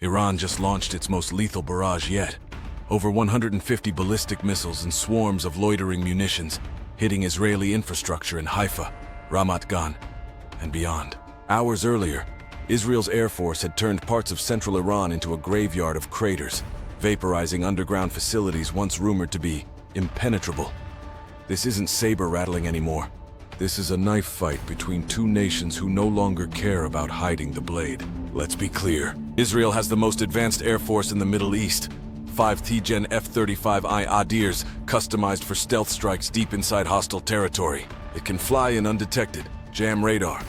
Iran just launched its most lethal barrage yet. Over 150 ballistic missiles and swarms of loitering munitions hitting Israeli infrastructure in Haifa, Ramat Gan, and beyond. Hours earlier, Israel's Air Force had turned parts of central Iran into a graveyard of craters, vaporizing underground facilities once rumored to be impenetrable. This isn't saber-rattling anymore. This is a knife fight between two nations who no longer care about hiding the blade. Let's be clear. Israel has the most advanced air force in the Middle East. 5 T-Gen F-35I Adirs, customized for stealth strikes deep inside hostile territory. It can fly in undetected, jam radar,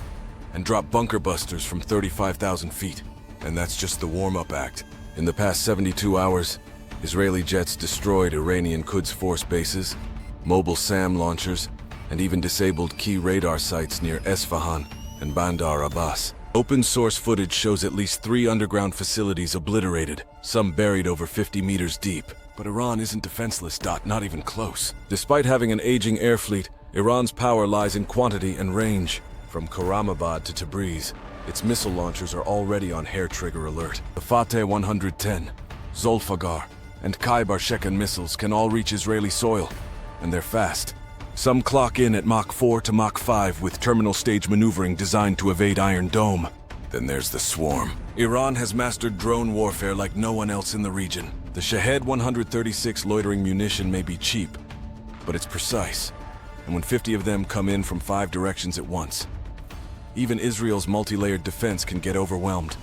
and drop bunker busters from 35,000 feet. And that's just the warm-up act. In the past 72 hours, Israeli jets destroyed Iranian Quds Force bases, mobile SAM launchers, and even disabled key radar sites near Esfahan and Bandar Abbas. Open-source footage shows at least 3 underground facilities obliterated, some buried over 50 meters deep. But Iran isn't defenseless, not even close. Despite having an aging air fleet, Iran's power lies in quantity and range. From Karamabad to Tabriz, its missile launchers are already on hair-trigger alert. The Fateh 110, Zolfagar, and Khaybar Shekan missiles can all reach Israeli soil, and they're fast. Some clock in at Mach 4 to Mach 5 with terminal stage maneuvering designed to evade Iron Dome. Then there's the swarm. Iran has mastered drone warfare like no one else in the region. The Shahed 136 loitering munition may be cheap, but it's precise. And when 50 of them come in from 5 directions at once, even Israel's multi-layered defense can get overwhelmed.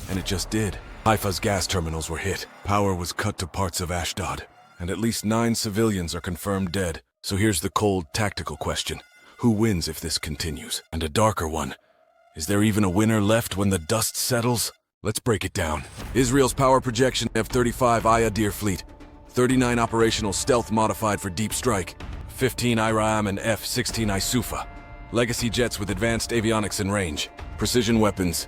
And it just did. Haifa's gas terminals were hit. Power was cut to parts of Ashdod. And at least 9 civilians are confirmed dead. So here's the cold, tactical question. Who wins if this continues? And a darker one. Is there even a winner left when the dust settles? Let's break it down. Israel's power projection F-35I Adir fleet. 39 operational stealth modified for deep strike. 15 IRAM and F-16 Isufa. Legacy jets with advanced avionics and range. Precision weapons.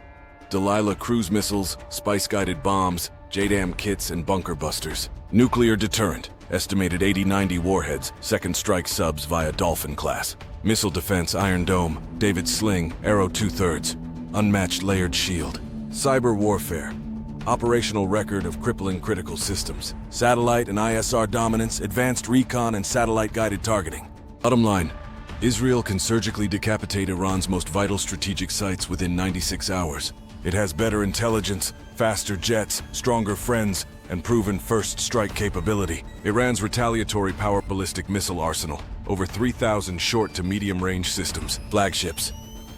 Delilah cruise missiles, spice-guided bombs, JDAM kits, and bunker busters. Nuclear deterrent. Estimated 80-90 warheads, second strike subs via Dolphin class. Missile defense Iron Dome, David Sling, Arrow 2/3. Unmatched layered shield. Cyber warfare. Operational record of crippling critical systems. Satellite and ISR dominance, advanced recon and satellite-guided targeting. Bottom line, Israel can surgically decapitate Iran's most vital strategic sites within 96 hours. It has better intelligence, faster jets, stronger friends, and proven first strike capability. Iran's retaliatory power ballistic missile arsenal, over 3,000 short to medium range systems, flagships,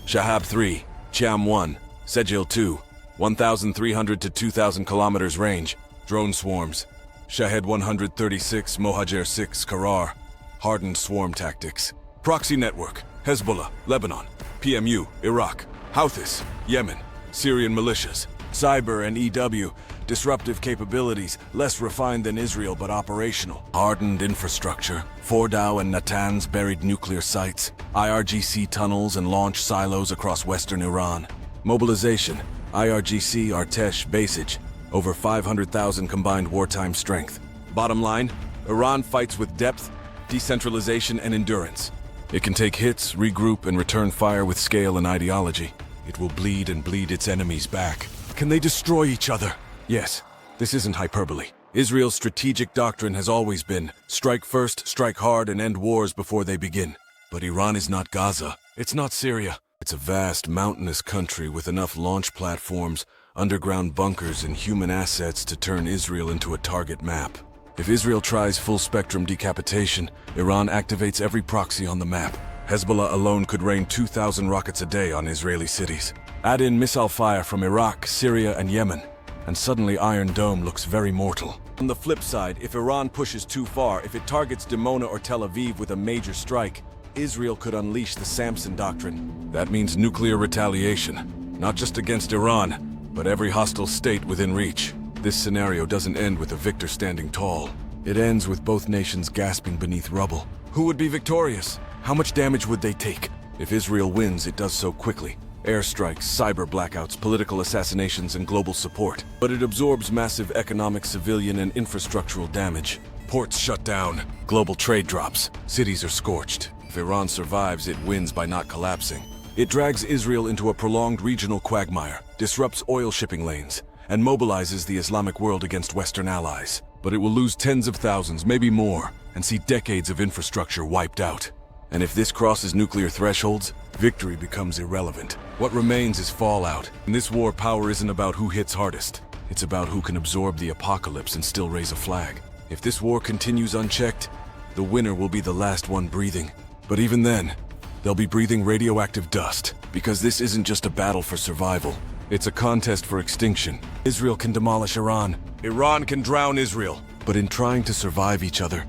Shahab 3, Cham 1, Sejil 2, 1,300 to 2,000 kilometers range, drone swarms, Shahed 136, Mohajer 6, Karar, hardened swarm tactics, proxy network, Hezbollah, Lebanon, PMU, Iraq, Houthis, Yemen, Syrian militias, cyber and EW, disruptive capabilities, less refined than Israel but operational. Hardened infrastructure, Fordow and Natanz buried nuclear sites, IRGC tunnels and launch silos across western Iran. Mobilization, IRGC Artesh Basij, over 500,000 combined wartime strength. Bottom line, Iran fights with depth, decentralization and endurance. It can take hits, regroup and return fire with scale and ideology. It will bleed and bleed its enemies back. Can they destroy each other? Yes, this isn't hyperbole. Israel's strategic doctrine has always been, strike first, strike hard, and end wars before they begin. But Iran is not Gaza. It's not Syria. It's a vast, mountainous country with enough launch platforms, underground bunkers, and human assets to turn Israel into a target map. If Israel tries full-spectrum decapitation, Iran activates every proxy on the map. Hezbollah alone could rain 2,000 rockets a day on Israeli cities. Add in missile fire from Iraq, Syria, and Yemen, and suddenly Iron Dome looks very mortal. On the flip side, if Iran pushes too far, if it targets Dimona or Tel Aviv with a major strike, Israel could unleash the Samson Doctrine. That means nuclear retaliation, not just against Iran, but every hostile state within reach. This scenario doesn't end with a victor standing tall. It ends with both nations gasping beneath rubble. Who would be victorious? How much damage would they take? If Israel wins, it does so quickly. Airstrikes, cyber blackouts, political assassinations, and global support. But it absorbs massive economic, civilian, and infrastructural damage. Ports shut down, global trade drops, cities are scorched. If Iran survives, it wins by not collapsing. It drags Israel into a prolonged regional quagmire, disrupts oil shipping lanes, and mobilizes the Islamic world against Western allies. But it will lose tens of thousands, maybe more, and see decades of infrastructure wiped out. And if this crosses nuclear thresholds, victory becomes irrelevant. What remains is fallout. In this war, power isn't about who hits hardest. It's about who can absorb the apocalypse and still raise a flag. If this war continues unchecked, the winner will be the last one breathing. But even then, they'll be breathing radioactive dust, because this isn't just a battle for survival. It's a contest for extinction. Israel can demolish Iran. Iran can drown Israel. But in trying to survive each other,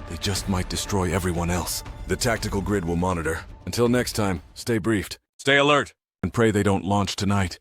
they just might destroy everyone else. The tactical grid will monitor. Until next time, stay briefed, stay alert, and pray they don't launch tonight.